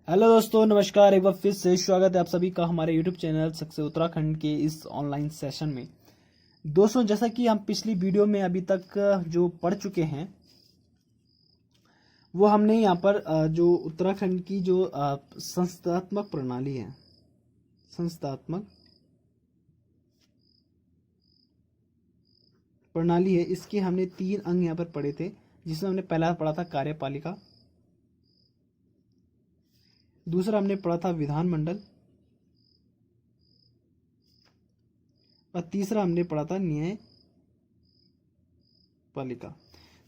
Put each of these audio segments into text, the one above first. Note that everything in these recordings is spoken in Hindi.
हेलो दोस्तों, नमस्कार। एक बार फिर से स्वागत है आप सभी का हमारे यूट्यूब चैनल सक्सेस उत्तराखंड के इस ऑनलाइन सेशन में। दोस्तों, जैसा कि हम पिछली वीडियो में अभी तक जो पढ़ चुके हैं वो हमने यहाँ पर जो उत्तराखंड की जो संस्थात्मक प्रणाली है, संस्थात्मक प्रणाली है, इसके हमने 3 अंग यहाँ पर पढ़े थे। जिसमें हमने पहला पढ़ा था कार्यपालिका, दूसरा हमने पढ़ा था विधानमंडल और तीसरा हमने पढ़ा था न्यायपालिका।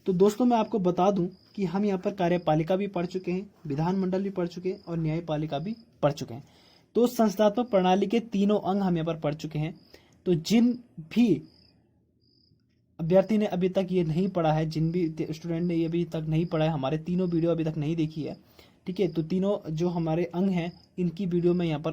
तो दोस्तों, मैं आपको बता दूं कि हम यहाँ पर कार्यपालिका भी पढ़ चुके हैं, विधानमंडल भी पढ़ चुके हैं और न्यायपालिका भी पढ़ चुके हैं। तो संस्थात्मक प्रणाली के तीनों अंग हम यहाँ पर पढ़ चुके हैं। तो जिन भी अभ्यर्थी ने अभी तक ये नहीं पढ़ा है, जिन भी स्टूडेंट ने ये अभी तक नहीं पढ़ा है, हमारे तीनों वीडियो अभी तक नहीं देखी है, ठीक है, तो तीनों जो हमारे अंग हैं इनकी वीडियो मैं यहाँ पर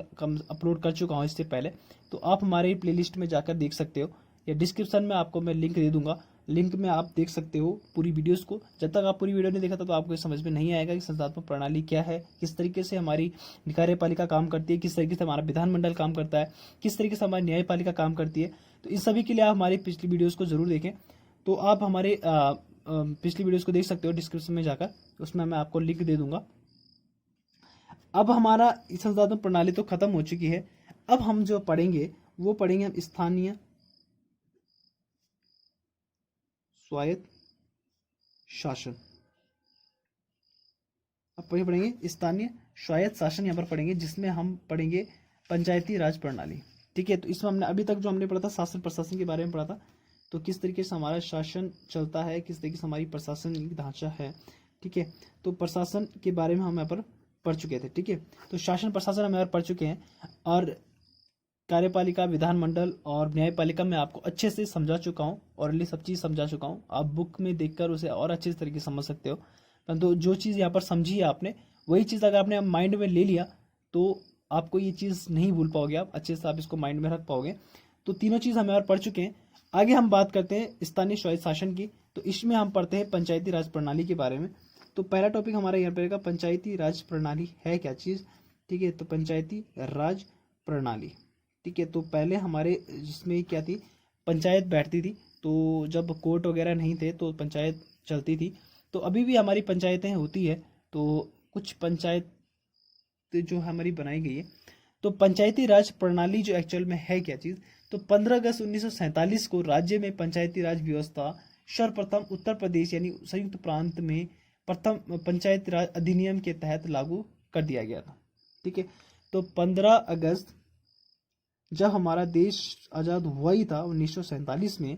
अपलोड कर चुका हूँ इससे पहले। तो आप हमारे प्लेलिस्ट में जाकर देख सकते हो या डिस्क्रिप्शन में आपको मैं लिंक दे दूंगा। लिंक में आप देख सकते हो पूरी वीडियोस को। जब तक आप पूरी वीडियो नहीं देखा था तो आपको समझ में नहीं आएगा कि संस्थात्मक प्रणाली क्या है, किस तरीके से हमारी कार्यपालिका काम करती है, किस तरीके से हमारा विधानमंडल काम करता है, किस तरीके से हमारी न्यायपालिका काम करती है। तो इन सभी के लिए आप हमारी पिछली वीडियोस को जरूर देखें। तो आप हमारे पिछली वीडियोस को देख सकते हो डिस्क्रिप्शन में जाकर, उसमें मैं आपको लिंक दे दूंगा। अब हमारा संसाधन प्रणाली तो खत्म हो चुकी है। अब हम जो पढ़ेंगे वो पढ़ेंगे हम स्थानीय स्वायत्त शासन। अब पढ़ेंगे स्थानीय स्वायत्त शासन, यहाँ पर पढ़ेंगे, जिसमें हम पढ़ेंगे पंचायती राज प्रणाली। ठीक है, तो इसमें हमने अभी तक जो हमने पढ़ा था शासन प्रशासन के बारे में पढ़ा था। तो किस तरीके से हमारा शासन चलता है, किस तरीके से हमारी प्रशासनिक ढांचा है। ठीक है, तो प्रशासन के बारे में हम यहाँ पर पढ़ चुके थे। ठीक है, तो शासन प्रशासन हम यहाँ पर पढ़ चुके हैं और कार्यपालिका, विधानमंडल और न्यायपालिका में आपको अच्छे से समझा चुका हूँ और सब चीज़ समझा चुका हूँ। आप बुक में देखकर उसे और अच्छे तरीके से समझ सकते हो। परंतु जो चीज़ यहाँ पर समझी है आपने, वही चीज़ अगर आपने माइंड में ले लिया तो आपको ये चीज़ नहीं भूल पाओगे, आप अच्छे से आप इसको माइंड में रख पाओगे। तो तीनों चीज़ हम यहाँ पर पढ़ चुके हैं। आगे हम बात करते हैं स्थानीय स्वायत्त शासन की। तो इसमें हम पढ़ते हैं पंचायती राज प्रणाली के बारे में। तो पहला टॉपिक हमारा यहाँ पर पंचायती राज प्रणाली है क्या चीज़। ठीक है, तो पंचायती राज प्रणाली। ठीक है, तो पहले हमारे जिसमें क्या थी, पंचायत बैठती थी। तो जब कोर्ट वगैरह नहीं थे तो पंचायत चलती थी। तो अभी भी हमारी पंचायतें होती है। तो कुछ पंचायत जो हमारी बनाई गई है। तो पंचायती राज प्रणाली जो एक्चुअल में है क्या चीज़, तो 15 अगस्त 1947 को राज्य में पंचायती राज व्यवस्था सर्वप्रथम उत्तर प्रदेश यानी संयुक्त प्रांत में प्रथम पंचायती राज अधिनियम के तहत लागू कर दिया गया था। ठीक है, तो 15 अगस्त जब हमारा देश आज़ाद हुआ ही था 1947 में,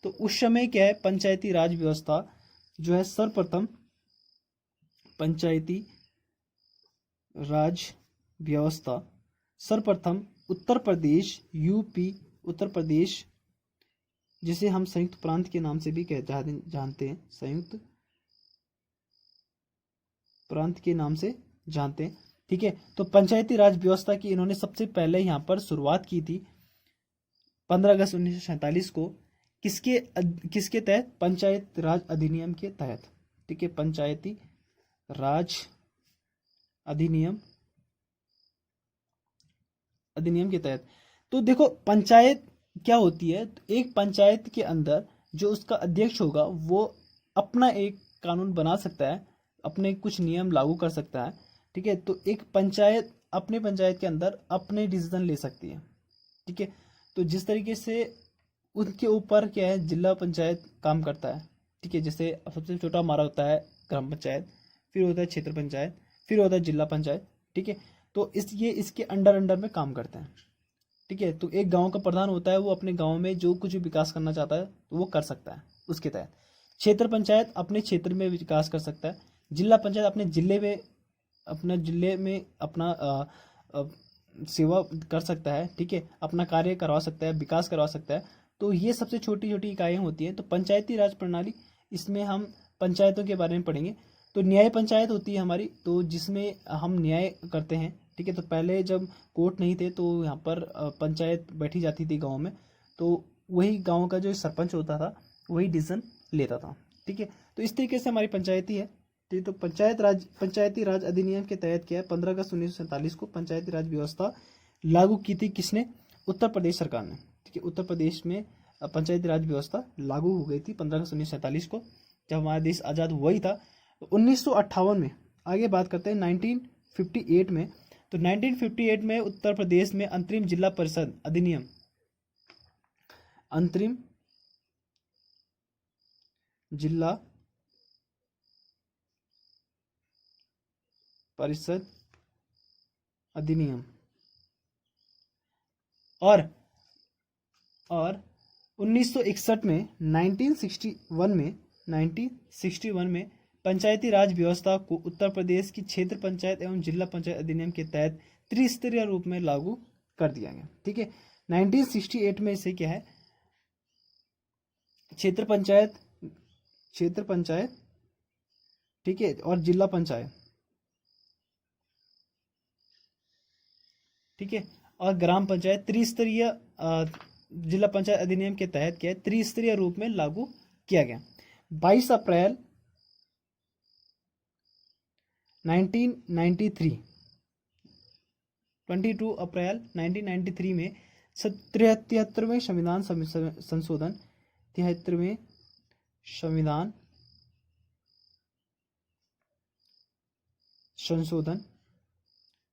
तो उस समय क्या है, पंचायती राज व्यवस्था जो है सर्वप्रथम पंचायती राज व्यवस्था सर्वप्रथम उत्तर प्रदेश, यूपी, उत्तर प्रदेश, जिसे हम संयुक्त प्रांत के नाम से भी जानते हैं, संयुक्त प्रांत के नाम से जानते हैं। ठीक है, तो पंचायती राज व्यवस्था की इन्होंने सबसे पहले यहाँ पर शुरुआत की थी 15 अगस्त 1947 को। किसके तहत, पंचायत राज अधिनियम के तहत। ठीक है, पंचायती राज अधिनियम के तहत। तो देखो पंचायत क्या होती है, तो एक पंचायत के अंदर जो उसका अध्यक्ष होगा वो अपना एक कानून बना सकता है, अपने कुछ नियम लागू कर सकता है। ठीक है, तो एक पंचायत अपने पंचायत के अंदर अपने डिसीजन ले सकती है। ठीक है, तो जिस तरीके से उनके ऊपर क्या है, जिला पंचायत काम करता है। ठीक है, जैसे सबसे छोटा हमारा होता है ग्राम पंचायत, फिर होता है क्षेत्र पंचायत, फिर होता है जिला पंचायत। ठीक है, तो ये इसके अंडर में काम करते हैं। ठीक है, तो एक गांव का प्रधान होता है, वो अपने गांव में जो कुछ भी विकास करना चाहता है तो वो कर सकता है उसके तहत। क्षेत्र पंचायत अपने क्षेत्र में विकास कर सकता है। जिला पंचायत अपने जिले में अपना सेवा कर सकता है। ठीक है, अपना कार्य करवा सकता है, विकास करवा सकता है। तो ये सबसे छोटी छोटी इकाइयाँ होती हैं। तो पंचायती राज प्रणाली, इसमें हम पंचायतों के बारे में पढ़ेंगे। तो न्याय पंचायत होती है हमारी, तो जिसमें हम न्याय करते हैं। ठीक है, तो पहले जब कोर्ट नहीं थे तो यहाँ पर पंचायत बैठी जाती थी गांव में। तो वही गांव का जो सरपंच होता था वही डिसीजन लेता था। ठीक है, तो इस तरीके से हमारी पंचायती है। ठीक, तो पंचायती राज अधिनियम के तहत क्या है, 15 अगस्त 1947 को पंचायती राज व्यवस्था लागू की थी किसने, उत्तर प्रदेश सरकार ने। ठीक है, उत्तर प्रदेश में पंचायती राज व्यवस्था लागू हो गई थी 15 अगस्त 1947 को, जब हमारा देश आज़ाद हुआ ही था। 1958 में, आगे बात करते हैं 1958 में, तो 1958 में उत्तर प्रदेश में अंतरिम जिला परिषद अधिनियम, अंतरिम जिला परिषद अधिनियम और 1961 में 1961 में पंचायती राज व्यवस्था को उत्तर प्रदेश की क्षेत्र पंचायत एवं जिला पंचायत अधिनियम के तहत त्रिस्तरीय रूप में लागू कर दिया गया। ठीक है, 1968 में इसे क्या है, क्षेत्र पंचायत, ठीक है, और जिला पंचायत, ठीक है, और ग्राम पंचायत त्रिस्तरीय जिला पंचायत अधिनियम के तहत क्या है, त्रिस्तरीय रूप में लागू किया गया। 22 अप्रैल 1993, 22 अप्रैल 1993 में 73वें संविधान संशोधन, 73वें संविधान संशोधन,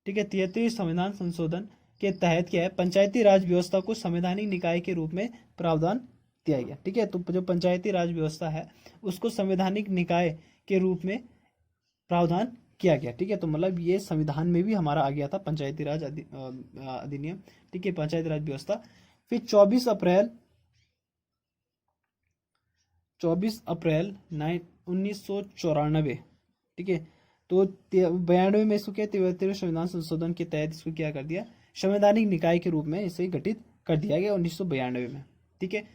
ठीक है, 73वें संविधान संशोधन के तहत क्या है, पंचायती राज व्यवस्था को संवैधानिक निकाय के रूप में प्रावधान दिया गया। ठीक है, तो जो पंचायती राज व्यवस्था है उसको संवैधानिक निकाय के रूप में प्रावधान किया गया। ठीक है, तो मतलब ये संविधान में भी हमारा आ गया था पंचायती राज अधिनियम। ठीक है, पंचायती राज व्यवस्था। फिर 24 अप्रैल 1994, ठीक है, तो 92 में इसको क्या, 73वें संविधान संशोधन के तहत इसको क्या कर दिया, संवैधानिक निकाय के रूप में इसे गठित कर दिया गया 1992 में। ठीक है,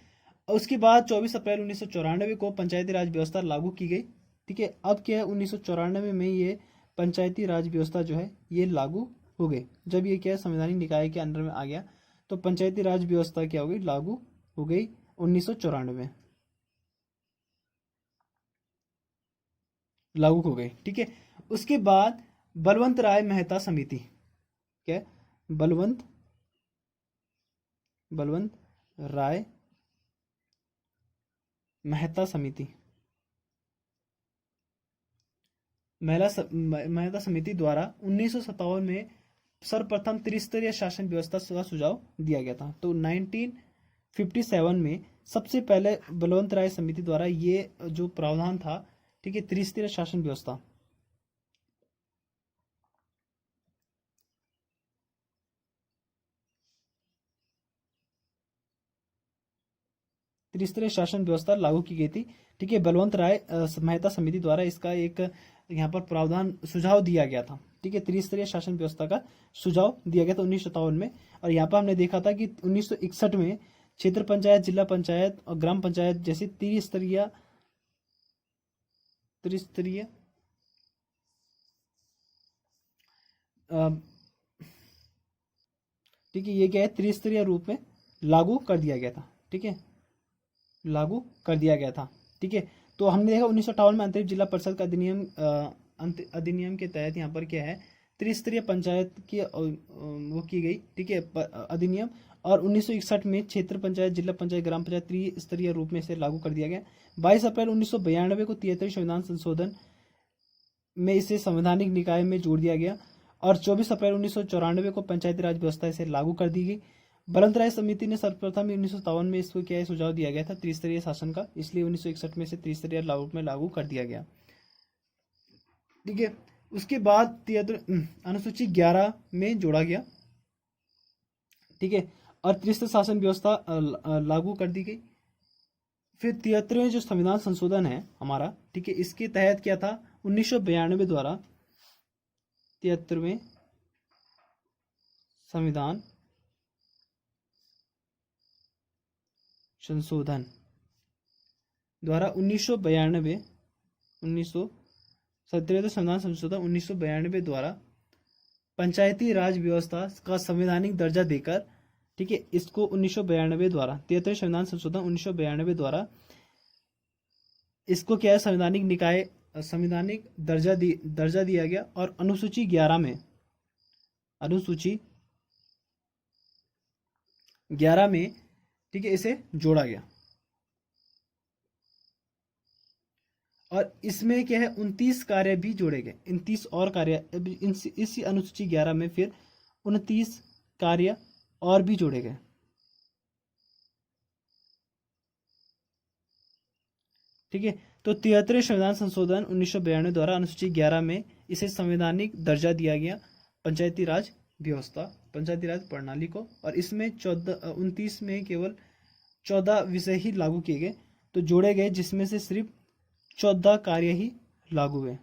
उसके बाद 24 अप्रैल 1994 को पंचायती राज व्यवस्था लागू की गई। ठीक है, अब क्या है, 1994 में ये पंचायती राज व्यवस्था जो है ये लागू हो गई। जब ये क्या है, संवैधानिक निकाय के अंडर में आ गया तो पंचायती राज व्यवस्था क्या हो गई, लागू हो गई 1994 में, लागू हो गई। ठीक है, उसके बाद बलवंत राय मेहता समिति, क्या, बलवंत राय मेहता समिति, मेहता समिति द्वारा 1957 में सर्वप्रथम त्रिस्तरीय शासन व्यवस्था का सुझाव दिया गया था। तो 1957 में सबसे पहले बलवंत राय समिति द्वारा ये जो प्रावधान था, ठीक है, त्रिस्तरीय शासन व्यवस्था, त्रिस्तरीय शासन व्यवस्था लागू की गई थी। ठीक है, बलवंत राय मेहता समिति द्वारा इसका एक यहाँ पर प्रावधान सुझाव दिया गया था। ठीक है, त्रिस्तरीय शासन व्यवस्था का सुझाव दिया गया था 1957 में। और यहाँ पर हमने देखा था कि 1961 में क्षेत्र पंचायत, जिला पंचायत और ग्राम पंचायत जैसी त्रिस्तरीय ठीक है, ये क्या है, त्रिस्तरीय रूप में लागू कर दिया गया था। ठीक है, लागू कर दिया गया था। ठीक है, तो हमने देखा 1958 में अंतरिम जिला परिषद का अधिनियम के तहत यहाँ पर क्या है, त्रिस्तरीय पंचायत की वो की गई। ठीक है, अधिनियम। और 1961 में क्षेत्र पंचायत, जिला पंचायत, ग्राम पंचायत त्रिस्तरीय रूप में इसे लागू कर दिया गया। 22 अप्रैल 1992 को 73वें संविधान संशोधन में इसे संवैधानिक निकाय में जोड़ दिया गया। और 24 अप्रैल 1994 को पंचायती राज व्यवस्था इसे लागू कर दी गई। बलवंत राय समिति ने सर्वप्रथम 1957 में इसको क्या सुझाव दिया गया था, त्रिस्तरीय शासन का, इसलिए 1961 में से त्रिस्तरीय रूप में लागू कर दिया गया। ठीक है, उसके बाद अनुसूची 11 में जोड़ा गया। ठीक है, और त्रिस्तरीय शासन व्यवस्था लागू कर दी गई। फिर 73वें जो संविधान संशोधन है हमारा, ठीक है, इसके तहत क्या था, 1992 द्वारा 73वें संविधान संशोधन द्वारा 1992 संविधान संशोधन 1992 द्वारा पंचायती राज व्यवस्था का संवैधानिक दर्जा देकर, ठीक है, इसको 1992 द्वारा 73वें संविधान संशोधन 1992 द्वारा इसको क्या है, संवैधानिक निकाय संवैधानिक दर्जा दिया गया और अनुसूची 11 में, ठीक है, इसे जोड़ा गया। और इसमें क्या है, 29 कार्य भी जोड़े गए, 29 और कार्य इसी अनुसूची 11 में फिर 29 कार्य और भी जोड़े गए। ठीक है, तो 73वें संविधान संशोधन 1992 द्वारा अनुसूची 11 में इसे संवैधानिक दर्जा दिया गया पंचायती राज व्यवस्था, पंचायती राज प्रणाली को। और इसमें 29 में केवल 14 विषय ही लागू किए गए, तो जोड़े गए, जिसमें से सिर्फ 14 कार्य ही लागू हुए।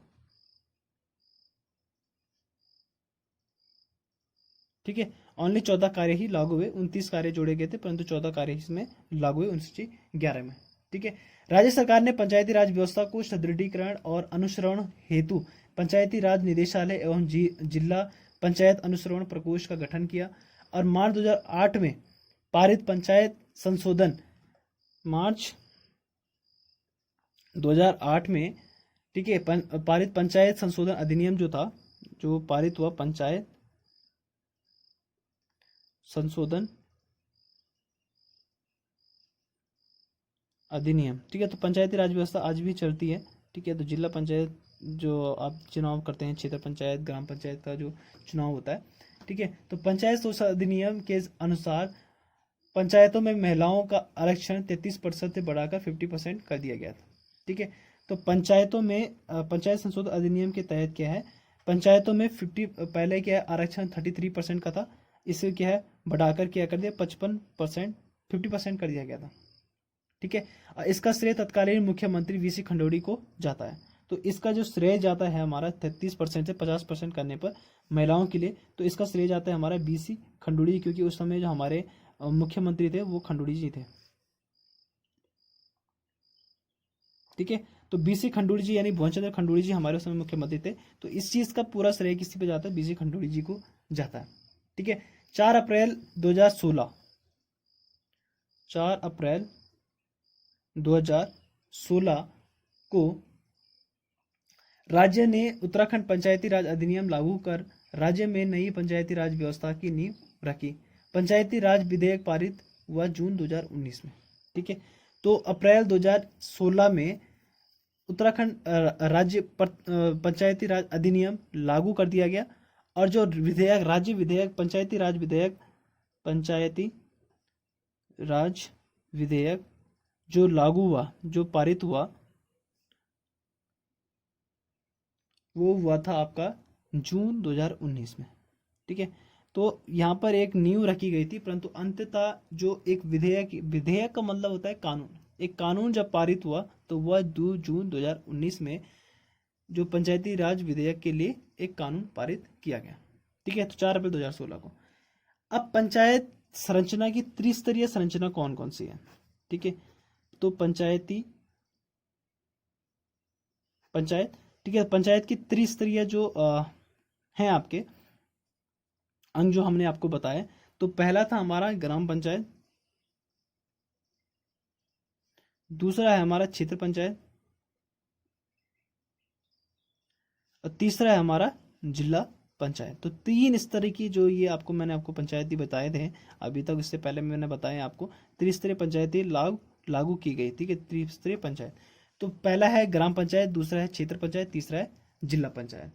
ठीक है, ओनली 14 कार्य ही लागू हुए, 29 कार्य जोड़े गए थे परंतु 14 कार्य इसमें लागू हुए अनुसूची 11 में। ठीक है, राज्य सरकार ने पंचायती राज व्यवस्था को सुदृढ़ीकरण और अनुश्रवण हेतु पंचायती राज निदेशालय एवं जिला पंचायत अनुश्रवण प्रकोष्ठ का गठन किया। और मार्च 2008 में पारित पंचायत संशोधन, मार्च 2008 में, ठीक है, पारित पंचायत संशोधन अधिनियम जो था, जो पारित हुआ पंचायत संशोधन अधिनियम। ठीक है, तो पंचायती राज व्यवस्था आज भी चलती है। ठीक है, तो जिला पंचायत जो आप चुनाव करते हैं, क्षेत्र पंचायत, ग्राम पंचायत का जो चुनाव होता है, ठीक है, तो पंचायत शोषण अधिनियम के अनुसार पंचायतों में महिलाओं का आरक्षण 33% से बढ़ाकर 50% कर दिया गया था। ठीक है, तो पंचायतों में पंचायत संशोधन अधिनियम के तहत क्या है, पंचायतों में 50, पहले क्या है आरक्षण 33% का था, इसे क्या है बढ़ाकर क्या कर दिया 55%, 50% कर दिया गया था। ठीक है, इसका श्रेय तत्कालीन मुख्यमंत्री वीसी खंडूड़ी को जाता है। तो इसका जो श्रेय जाता है हमारा 33% से 50% करने पर महिलाओं के लिए, तो इसका श्रेय जाता है हमारा बीसी खंडूड़ी, क्योंकि उस समय जो हमारे मुख्यमंत्री थे वो खंडूड़ी जी थे। ठीक है, तो बीसी खंडूड़ी जी यानी भुवन चंद्र खंडूड़ी जी हमारे उस समय मुख्यमंत्री थे, तो इस चीज का पूरा श्रेय किसी पे जाता है, बीसी खंडूड़ी जी को जाता है। ठीक है, 4 अप्रैल 2016 को राज्य ने उत्तराखंड पंचायती राज अधिनियम लागू कर राज्य में नई पंचायती राज व्यवस्था की नींव रखी। पंचायती राज विधेयक पारित हुआ जून 2019 में। ठीक है, तो अप्रैल 2016 में उत्तराखंड राज्य पंचायती राज अधिनियम लागू कर दिया गया। और जो विधेयक, राज्य विधेयक, पंचायती राज विधेयक जो लागू हुआ, जो पारित हुआ, वो हुआ था आपका जून 2019 में। ठीक है, तो यहाँ पर एक नींव रखी गई थी, परंतु अंततः जो एक विधेयक का मतलब होता है कानून, एक कानून जब पारित हुआ तो वह 2 जून 2019 में जो पंचायती राज विधेयक के लिए एक कानून पारित किया गया। ठीक है, तो 4 अप्रैल 2016 को। अब पंचायत संरचना की त्रिस्तरीय संरचना कौन कौन सी है? ठीक है, तो पंचायत, ठीक है, पंचायत की त्रिस्तरीय जो हैं आपके अंग जो हमने आपको बताया, तो पहला था हमारा ग्राम पंचायत, दूसरा है हमारा क्षेत्र पंचायत, और तीसरा है हमारा जिला पंचायत। तो 3 स्तर की जो ये आपको मैंने आपको पंचायती बताए थे अभी तक, इससे पहले मैंने बताया आपको त्रिस्तरीय पंचायती लागू की गई। ठीक है, त्रिस्तरीय पंचायत, तो पहला है ग्राम पंचायत, दूसरा है क्षेत्र पंचायत, तीसरा है जिला पंचायत।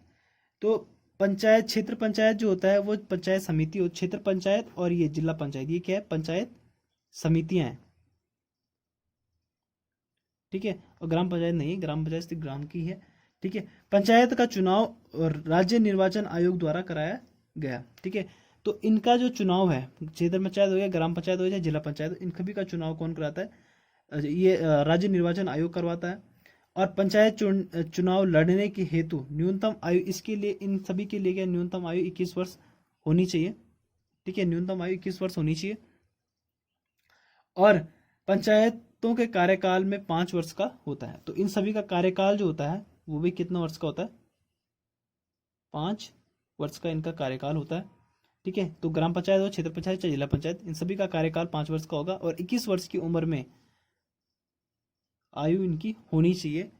तो पंचायत, क्षेत्र पंचायत जो होता है वो पंचायत समिति हो, क्षेत्र पंचायत और ये जिला पंचायत, ये क्या है पंचायत समितियां हैं। ठीक है, और ग्राम पंचायत नहीं, ग्राम पंचायत सिर्फ ग्राम की है। ठीक है, पंचायत का चुनाव राज्य निर्वाचन आयोग द्वारा कराया गया। ठीक है, तो इनका जो चुनाव है, क्षेत्र पंचायत हो गया, ग्राम पंचायत हो गया, जिला पंचायत, इन सभी का चुनाव कौन कराता है? ये राज्य निर्वाचन आयोग करवाता है। और पंचायत चुनाव लड़ने के हेतु न्यूनतम आयु, इसके लिए इन सभी के लिए क्या न्यूनतम आयु 21 वर्ष होनी चाहिए। ठीक है, न्यूनतम आयु 21 वर्ष होनी चाहिए। और पंचायतों के कार्यकाल में 5 वर्ष का होता है। तो इन सभी का कार्यकाल जो होता है वो भी कितना वर्ष का होता है? 5 वर्ष का इनका कार्यकाल होता है। ठीक है, तो ग्राम पंचायत हो, क्षेत्र पंचायत, जिला पंचायत, इन सभी का कार्यकाल 5 वर्ष का होगा। और 21 वर्ष की उम्र में आयु इनकी होनी चाहिए,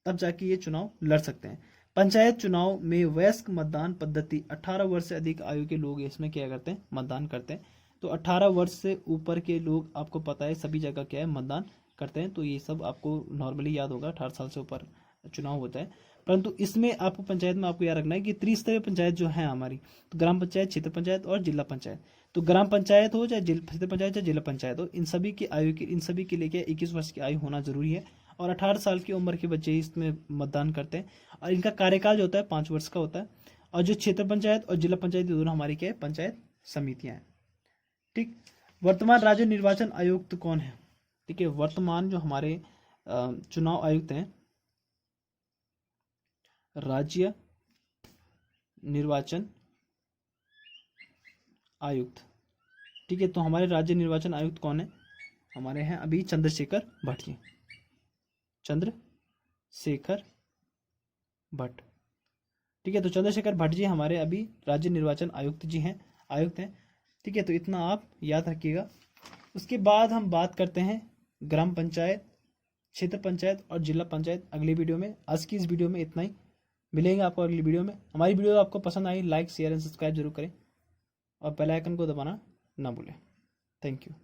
तब जाके ये चुनाव लड़ सकते हैं। पंचायत चुनाव में वयस्क मतदान पद्धति, 18 वर्ष से अधिक आयु के लोग इसमें क्या करते हैं, मतदान करते हैं। तो 18 वर्ष से ऊपर के लोग, आपको पता है सभी जगह क्या है, मतदान करते हैं। तो ये सब आपको नॉर्मली याद होगा, 18 साल से ऊपर चुनाव होता है। परंतु इसमें आपको पंचायत में आपको याद रखना है कि त्रिस्तरीय पंचायत जो है हमारी, तो ग्राम पंचायत, क्षेत्र पंचायत और जिला पंचायत। तो ग्राम पंचायत हो चाहे क्षेत्र पंचायत चाहे जिला पंचायत हो, इन सभी की आयु की, इन सभी के लिए क्या 21 वर्ष की आयु होना जरूरी है। और 18 साल की उम्र के बच्चे इसमें मतदान करते हैं। और इनका कार्यकाल जो होता है 5 वर्ष का होता है। और जो क्षेत्र पंचायत और जिला पंचायत दोनों हमारी क्या है, पंचायत समितियां हैं। ठीक। वर्तमान राज्य निर्वाचन आयुक्त कौन है? ठीक है, वर्तमान जो हमारे चुनाव आयुक्त हैं, राज्य निर्वाचन आयुक्त। ठीक है, तो हमारे राज्य निर्वाचन आयुक्त कौन है? हमारे हैं अभी चंद्रशेखर भट्ट जी, चंद्रशेखर भट्ट। ठीक है, तो चंद्रशेखर भट्ट जी हमारे अभी राज्य निर्वाचन आयुक्त जी हैं, आयुक्त हैं। ठीक है, तो इतना आप याद रखिएगा। उसके बाद हम बात करते हैं ग्राम पंचायत, क्षेत्र पंचायत और जिला पंचायत अगली वीडियो में। आज की इस वीडियो में इतना ही, मिलेंगे आपको अगली वीडियो में। हमारी वीडियो आपको पसंद आई, लाइक शेयर एंड सब्सक्राइब जरूर करें और बेल आइकन को दबाना ना भूलें। Thank you.